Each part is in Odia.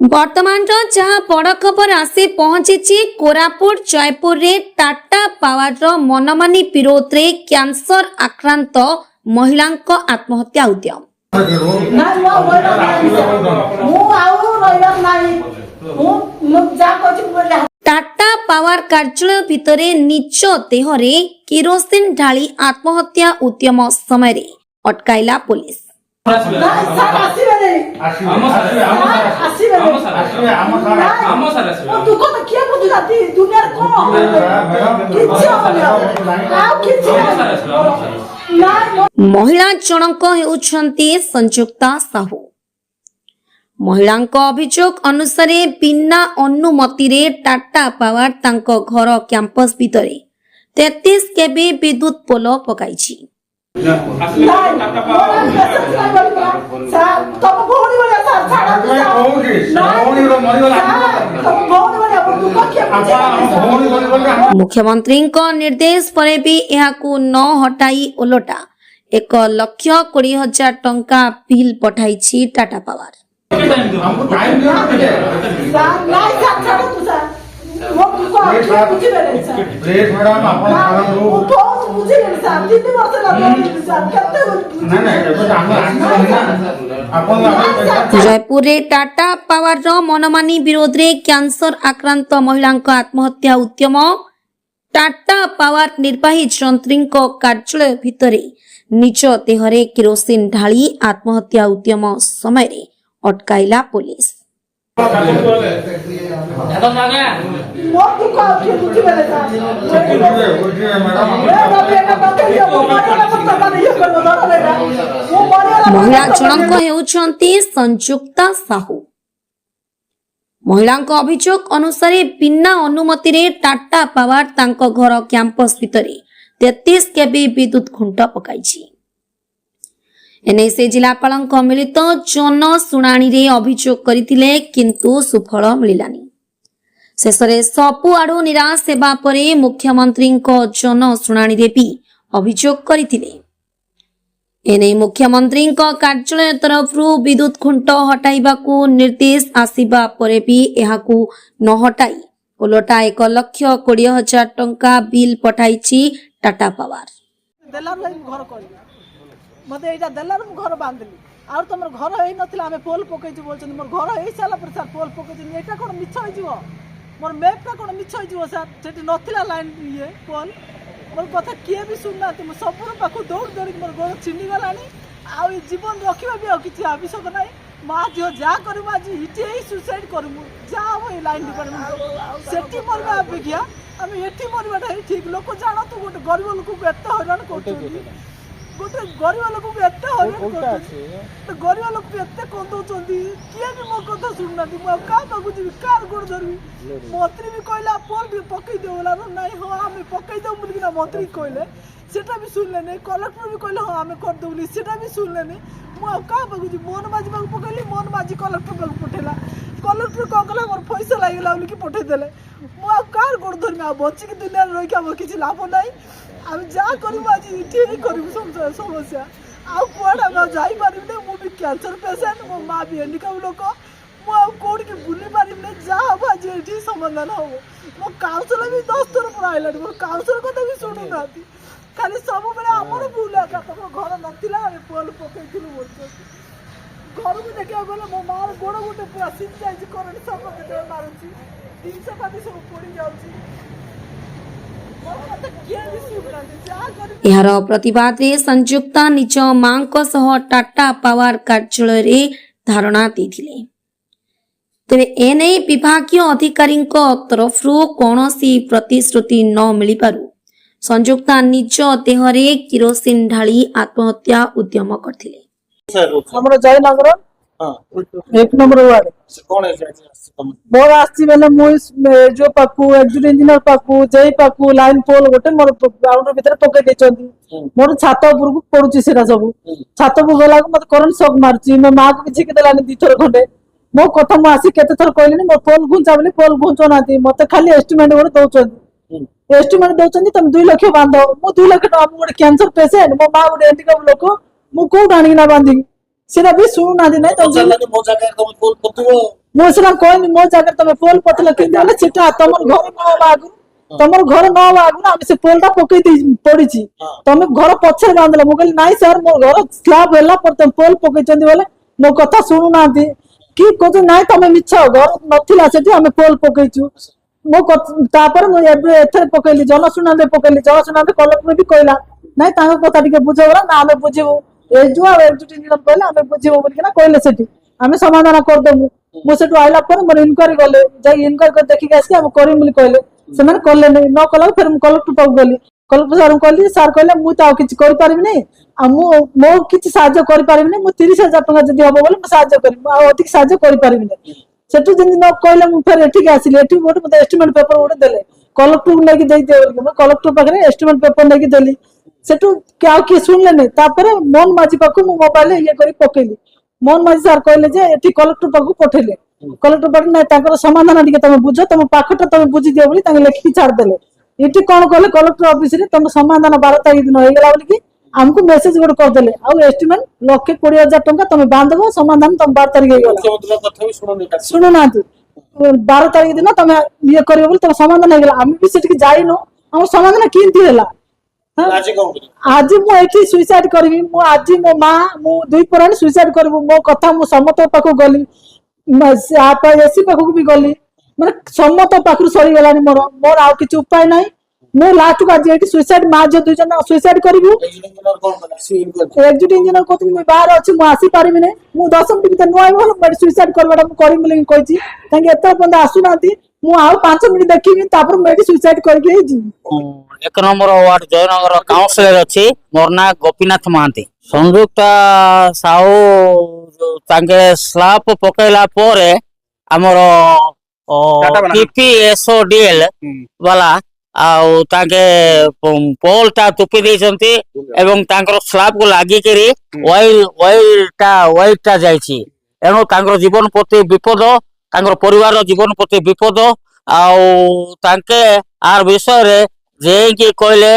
वर्तमान जहाँ बड़ खबर आसी पहुंची कोरापुट जयपुर रे टाटा पावर मनमानी विरोध रे कैंसर आक्रांत महिला आत्महत्या उद्यम। टाटा पावर कार्यालय भितरे निज देहरे किरोसिन ढाली आत्महत्या उद्यम समय अटकाइला पुलिस। महिला जनक हेउछंती संयुक्ता साहू। महिला अभियोग अनुसार बिना अनुमति रे टाटा पावर तांको घर कैंपस भितरे 33 केबी विद्युत पोल पकाइछि। मुख्यमंत्री निर्देश पर भी यहाकू न हटाई ओलटा 1,20,000 टंका बिल पठाई टाटा पावर। जयपुर रे टाटा पावर मनमानी विरोध रे कैंसर आक्रांत महिला आत्महत्या उद्यम। टाटा पावर निर्वाही यंत्री कार्यालय भितरे निज देहरे किरोसिन ढाली आत्महत्या उद्यम समय अटकाइला पुलिस। महिला जनक हेउछंती संयुक्ता साहू। महिला अभियोग अनुसार बिना अनुमति रे टाटा पावर तांको घर कैंपस भितरे 33 केबी विद्युत खुंट पकाइछि। एने से जिलापाल मिलित जन शुणाणी रे अभियोग करथिले किंतु सुफल मिलानी। शेष रे सबु आडू निराश हेबा परे मुख्यमंत्री जन शुणाणी रे भी अभियोग करथिले। एने मुख्यमंत्री कार्यालय तरफ विद्युत खुंट हटाइबाकू निर्देश आसीबा परे भी एहाकू न हटाई ओलटा 1,20,000 टंका बिल पठाइछि टाटा पावर। मते एटा देलार मु घर बांधली आर तमर घर हेई नथिला हमें पोल पकई छु बोलछन मोर घर हेई साला पर सर पोल पकई छु एटा कोन मिछ होई जीवो मोर मैप ता कोन मिछ होई जीवो सर सेठी नथिला लाइन ये पोल मोर कथा किए भी सुनना तुम सबुर पाखु दौड़ दौड़ मोर गोड़ छिंडी गलानी आ जीवन रखिबा भी किछि आवश्यक नै मां जो जा करू आज इटी ही सुसाइड करू जा हो लाइन डिपार्टमेंट सेठी मोर अपेक्षा हम एठी मरबाटा ठीक लोक जानो तो गोटे गरीब लोक को एत हैरान करछी गोटे गरीब लोक को एत हैरान करछी तो गरीब लोक को एत कोन दोचंदी किए भी मो कथा सुनना मु का पागु जी कार गोड़ धरबी मंत्री भी कहला पोल भी पकई देवला नहीं हो हम पकई दम बोली ना मंत्री कहले सेटा भी सुनले नहीं कलेक्टर भी कहले हां हमें कर देबली सेटा भी सुनले नहीं मु का पागु जी मोन माजी बाग पकईली मोन माजी कलेक्टर बाग पठेला कलेक्टर को कहला मोर पैसा लागला बोली कि पठे देले मु कार गोड़ धरबी आ बच्ची की दुनिया रही के हम किछि लाभ नहीं हम जा करू आज ठीक करू समस्या आ कोड हम जाई पारिब नै मु भी कैंसर पेशेंट मो मां भी हैंडीकैप लोक मु कोड के बुली पारिब नै जा अब आज एठी समाधान हो मो काउंसिलर भी 10 थर पर आइला मो काउंसिलर को तो भी सुनु नाती खाली सब बेले हमर भूल का तो घर नथिला हम पोल पकैथिलु बोलतो घर को देखा बोले मो मार गोड़ गोटे पूरा सिंच जाई करनी सब के मारुची 300 पाती सब पड़ी जाउची यार प्रतिवाद रे संयुक्ता निज मां सह टाटा पावर कार्यालय रे धारणा देथिले। तेरे एने विभागीय अधिकारी तरफ कौनसी प्रतिश्रुति न मिली पारु संयुक्ता निज देहरे किरोसिन ढाली आत्महत्या उद्यम करथिले। हमरो जयनगर एक नंबर वार्ड कौन है मोर आसी बेले मु जो पाकू एक्जुट इंजीनियर पाकू जय पाकू लाइन पोल गोटे मोर ग्राउंड भीतर पके देचंती मोर छात ऊपर को पडुची सेरा सब छात ऊपर गला को मत करंट शॉक मारची मे मां को किछि के देलानी दी थर खंडे मो कथा मु आसी केते थर कहलिनी मोर पोल घुंचा बोली पोल घुंचो नाती मते खाली एस्टिमेट गोटे दउचंती एस्टिमेट दउचंती तुम 2 लाख बांधो मु 2 लाख टका गोटे कैंसर पेशेंट मो मां गोटे हैंडीकैप लोक मु को डाणी ना बांधी সেটা ବି ଶୁଣୁନାହାନ୍ତି ନାଇଁ ତ ମୋ ଜାଗାରେ ତମେ ଫୋନ କରୁଥିବ ମୁଁ ସେଟା କହିନି ମୋ ଜାଗାରେ ତମେ ପୋଲ ପକେଇଲ କିନ୍ତୁ ହେଲେ ସେଟା ତମର ଘର ନ ହବା ଆଗରୁ ତମର ଘର ନ ହବା ଆଗରୁ ଆମେ ସେ ପୋଲ ଟା ପକେଇ ଦେଇ ପଡିଛି ତମେ ଘର ପଛରେ ବାନ୍ଧିଲ ମୁଁ କହିଲି ନାଇଁ ସାର୍ ମୋ ଘର ସ୍ଲାବ ହେଲା ପରେ ତମେ ପୋଲ ପକେଇଛନ୍ତି ବୋଲେ ମୋ କଥା ଶୁଣୁନାହାନ୍ତି କି କହୁଛନ୍ତି ନାଇଁ ତମେ ମିଛ ଘର ନଥିଲା ସେଠି ଆମେ ପୋଲ ପକେଇଛୁ ମୋ ତାପରେ ମୁଁ ଏବେ ଏଥିରେ ପକେଇଲି ଜନଶୁଣାଣିରେ ପକେଇଲି ଜନଶୁଣାଣିରେ କଲେକ୍ଟର ବି କହିଲା ନାଇଁ ତାଙ୍କ କଥା ଟିକେ ବୁଝେଇବ ନା ଆମେ ବୁଝିବୁ ଏଜୁ ଆଉ ଏକଜୁଟ ଇଞ୍ଜିନିୟର କହିଲେ ଆମେ ବୁଝିବୁ ବୋଲିକିନା କହିଲେ ସେଠି ଆମେ ସମାଧାନ କରିଦେବୁ ମୁଁ ସେଠୁ ଆଇଲା ପରେ ମୋର ଇନକ୍ୱାରି ଗଲେ ଯାଇ ଇନକ୍ୱାରି କରି ଦେଖିକି ଆସିକି ଆମେ କରିବୁ ବୋଲି କହିଲେ ସେମାନେ କଲେନି ନ କଲା ଫେର ମୁଁ କଲେକ୍ଟର ପାଖକୁ ଗଲି କଲେକ୍ଟର ସାର୍ଙ୍କୁ କହିଲି ସାର୍ କହିଲେ ମୁଁ ତ ଆଉ କିଛି କରିପାରିବିନି ଆଉ ମୁଁ ମୋ କିଛି ସାହାଯ୍ୟ କରିପାରିବିନି ମୁଁ 30,000 ଟଙ୍କା ଯଦି ହବ ବୋଲେ ମୁଁ ସାହାଯ୍ୟ କରିବି ମୁଁ ଆଉ ଅଧିକ ସାହାଯ୍ୟ କରିପାରିବିନି ସେଠୁ ଯେମିତି ନ କହିଲେ ମୁଁ ଫେର ଏଠିକି ଆସିଲି ଏଠି ଗୋଟେ ମତେ ଏଷ୍ଟିମେଟ ପେପର ଗୋଟେ ଦେଲେ କଲେକ୍ଟରକୁ ନେଇକି ଦେଇଦିଅ ବୋଲି ମୁଁ କଲେକ୍ଟର ପାଖରେ ଏଷ୍ଟିମେଟ ପେପର ନେଇକି ଦେଲି ସେଠୁ ଆଉ କିଏ ଶୁଣିଲେନି ତାପରେ ମୋହନ ମାଝି ପାଖକୁ ମୁଁ ମୋବାଇଲ ଇଏ କରି ପକେଇଲି ମୋହନ ମାଝି ସାର୍ କହିଲେ ଯେ ଏଠି କଲେକ୍ଟର ପାଖକୁ ପଠେଇଲେ କଲେକ୍ଟର ପାଖରେ ନାଇଁ ତାଙ୍କର ସମାଧାନ ଟିକେ ତମେ ବୁଝ ତମ ପାଖଟା ତମେ ବୁଝିଦିଅ ବୋଲି ତାଙ୍କୁ ଲେଖିକି ଛାଡିଦେଲେ ଏଠି କଣ କଲେ କଲେକ୍ଟର ଅଫିସରେ ତମ ସମାଧାନ 12 ତାରିଖ ଦିନ ହେଇଗଲା ବୋଲିକି ଆମକୁ ମେସେଜ ଗୋଟେ କରିଦେଲେ ଆଉ ଏଷ୍ଟିମେଟ 1,20,000 ଟଙ୍କା ତମେ ବାନ୍ଧବ ସମାଧାନ ତମ 12 ତାରିଖ ହେଇଗଲା ମୁଖ୍ୟମନ୍ତ୍ରୀଙ୍କ କଥା ବି ଶୁଣୁନାହାନ୍ତି 12 ତାରିଖ ଦିନ ତମେ ଇଏ କରିବ ବୋଲି ତମ ସମାଧାନ ହେଇଗଲା ଆମେ ବି ସେଠିକି ଯାଇନୁ ଆମ ସମାଧାନ କେମିତି ହେଲା ଆଜି କଣ କରିବି ଆଜି ମୁଁ ଏଠି ସୁଇସାଇଡ କରିବି ମୁଁ ଆଜି ମୋ ମା ମୁଁ 2 ପରାଣୀ ସୁଇସାଇଡ କରିବୁ ମୋ କଥା ମୁଁ ସମସ୍ତଙ୍କ ପାଖକୁ ଗଲି ଏସି ପାଖକୁ ବି ଗଲି ମାନେ ସମସ୍ତ ପାଖରୁ ସରିଗଲାଣି ମୋର ଆଉ କିଛି ଉପାୟ ନାହିଁ ମୁଁ ଲାଷ୍ଟକୁ ଆଜି ଏଠି ସୁଇସାଇଡ ମା ଝିଅ 2 ଜଣ ସୁଇସାଇଡ କରିବୁ ଏକଜୁଟ ଇଞ୍ଜିନିୟର କହୁଥିଲି ମୁଁ ବାହାରେ ଅଛି ମୁଁ ଆସିପାରିବିନି ମୁଁ 10 ମିନିଟ୍ ଭିତରେ ନୂଆ ଭଲ ମୁଁ ସୁଇସାଇଡ କରିବାଟା ମୁଁ କରିବି ବୋଲି କହିଛି ତାଙ୍କେ ଏତେ ପର୍ଯ୍ୟନ୍ତ ଆସୁନାହାନ୍ତି ମୁଁ ଆଉ 5 ମିନିଟ୍ ଦେଖିବି ତାପରେ ମୁଁ ଏଠି ସୁଇସାଇଡ କରିକି ଯିବି 1 ନମ୍ବର ୱାର୍ଡ ଜୟନଗର କାଉନ୍ସିଲର ଅଛି ମୋର ନାଁ ଗୋପୀନାଥ ମହାନ୍ତି ସଂଯୁକ୍ତା ସାହୁ ତାଙ୍କେ ସ୍ଲାବ ପକେଇଲା ପରେ ଆମର PPSODL ବାଲା ଆଉ ତାଙ୍କେ ପୋଲ ଟା ତୁପି ଦେଇଛନ୍ତି ଏବଂ ତାଙ୍କର ସ୍ଲାବ କୁ ଲାଗିକିରି ୱାଇର ଟା ଯାଇଛି ଏଣୁ ତାଙ୍କର ଜୀବନ ପ୍ରତି ବିପଦ ତାଙ୍କର ପରିବାର ଜୀବନ ପ୍ରତି ବିପଦ ଆଉ ତାଙ୍କେ ଆର ବିଷୟରେ ଯେକି କହିଲେ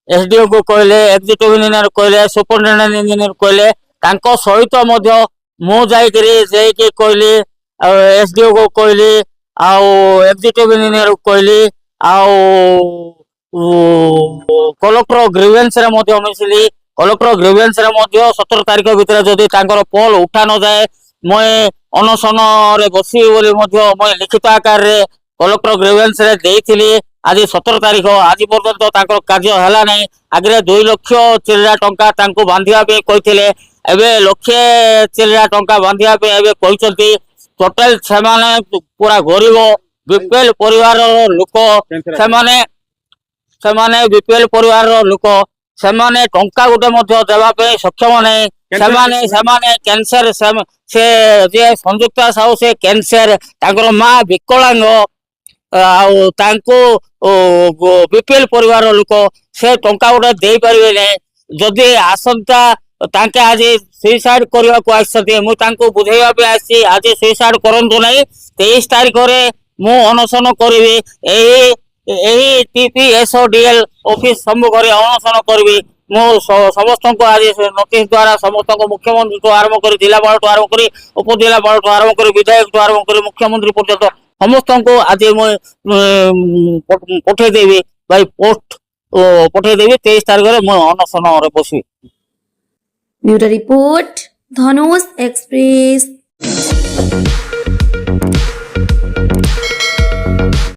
SDO କୁ କହିଲେ ଏକ୍ଜିକ୍ୟୁଟିଭ ଇଞ୍ଜିନିୟର କହିଲେ ସୁପରିଟେଣ୍ଡେଣ୍ଟ ଇଞ୍ଜିନିୟର କହିଲେ ତାଙ୍କ ସହିତ ମଧ୍ୟ ମୁଁ ଯାଇକିରି ଯେକି କହିଲି ଆଉ SDO କୁ କହିଲି ଆଉ ଏକ୍ଜିକ୍ୟୁଟିଭ ଇଞ୍ଜିନିୟର କୁ କହିଲି ଆଉ କଲେକ୍ଟର ଗ୍ରିଭେନ୍ସ ରେ ମଧ୍ୟ ମିଶିଲି କଲେକ୍ଟର ଗ୍ରିଭେନ୍ସ ରେ ମଧ୍ୟ 17 ତାରିଖ ଭିତରେ ଯଦି ତାଙ୍କର ପୋଲ ଉଠା ନ ଯାଏ ମୁଁ ଅନଶନରେ ବସିବି ବୋଲି ମଧ୍ୟ ମୁଁ ଲିଖିତ ଆକାରରେ କଲେକ୍ଟର ଗ୍ରିଭେନ୍ସ ରେ ଦେଇଥିଲି ଆଜି 17 ତାରିଖ ଆଜି ପର୍ଯ୍ୟନ୍ତ ତାଙ୍କର କାର୍ଯ୍ୟ ହେଲା ନାହିଁ ଆଗରେ 2 ଲକ୍ଷ ଚିଲ୍ଲା ଟଙ୍କା ତାଙ୍କୁ ବାନ୍ଧିବା ପାଇଁ କହିଥିଲେ ଏବେ 1 ଲକ୍ଷ ଚିଲ୍ଲା ଟଙ୍କା ବାନ୍ଧିବା ପାଇଁ ଏବେ କହିଛନ୍ତି ଟୋଟାଲ ସେମାନେ ପୁରା ଗରିବ ବିପିଏଲ ପରିବାରର ଲୋକ ସେମାନେ ବିପିଏଲ ପରିବାରର ଲୋକ ସେମାନେ ଟଙ୍କା ଗୋଟେ ମଧ୍ୟ ଦେବା ପାଇଁ ସକ୍ଷମ ନାହିଁ ସେମାନେ କ୍ୟାନ୍ସର ସେ ଯେ ସଂଯୁକ୍ତା ସାହୁ ସେ କ୍ୟାନ୍ସର ତାଙ୍କର ମା ବିକଳାଙ୍ଗ ଆଉ ତାଙ୍କୁ ବିପିଏଲ ପରିବାର ଲୋକ ସେ ଟଙ୍କା ଗୋଟେ ଦେଇପାରିବେ ନାହିଁ ଯଦି ଆସନ୍ତା ତାଙ୍କେ ଆଜି ସୁଇସାଇଡ କରିବାକୁ ଆସିଛନ୍ତି ମୁଁ ତାଙ୍କୁ ବୁଝେଇବା ପାଇଁ ଆସିଛି ଆଜି ସୁଇସାଇଡ କରନ୍ତୁ ନାହିଁ 23 ତାରିଖରେ ମୁଁ ଅନଶନ କରିବି ଏହି PPSODL ଅଫିସ ସମ୍ମୁଖରେ ଅନଶନ କରିବି ମୁଁ ସମସ୍ତଙ୍କୁ ଆଜି ନୋଟିସ ଦ୍ୱାରା ସମସ୍ତଙ୍କୁ ମୁଖ୍ୟମନ୍ତ୍ରୀଠୁ ଆରମ୍ଭ କରି ଜିଲ୍ଲାପାଳଠୁ ଆରମ୍ଭ କରି ଉପଜିଲ୍ଲାପାଳଠୁ ଆରମ୍ଭ କରି ବିଧାୟକଠୁ ଆରମ୍ଭ କରି ମୁଖ୍ୟମନ୍ତ୍ରୀ ପର୍ଯ୍ୟନ୍ତ ସମସ୍ତଙ୍କୁ ଆଜି ମୁଁ ପଠେଇଦେବି ଭାଇ ପୋଷ୍ଟ ପଠେଇଦେବି 23 ତାରିଖରେ ମୁଁ ଅନଶନରେ ବସିବି ब्यूरो रिपोर्ट धनुष एक्सप्रेस।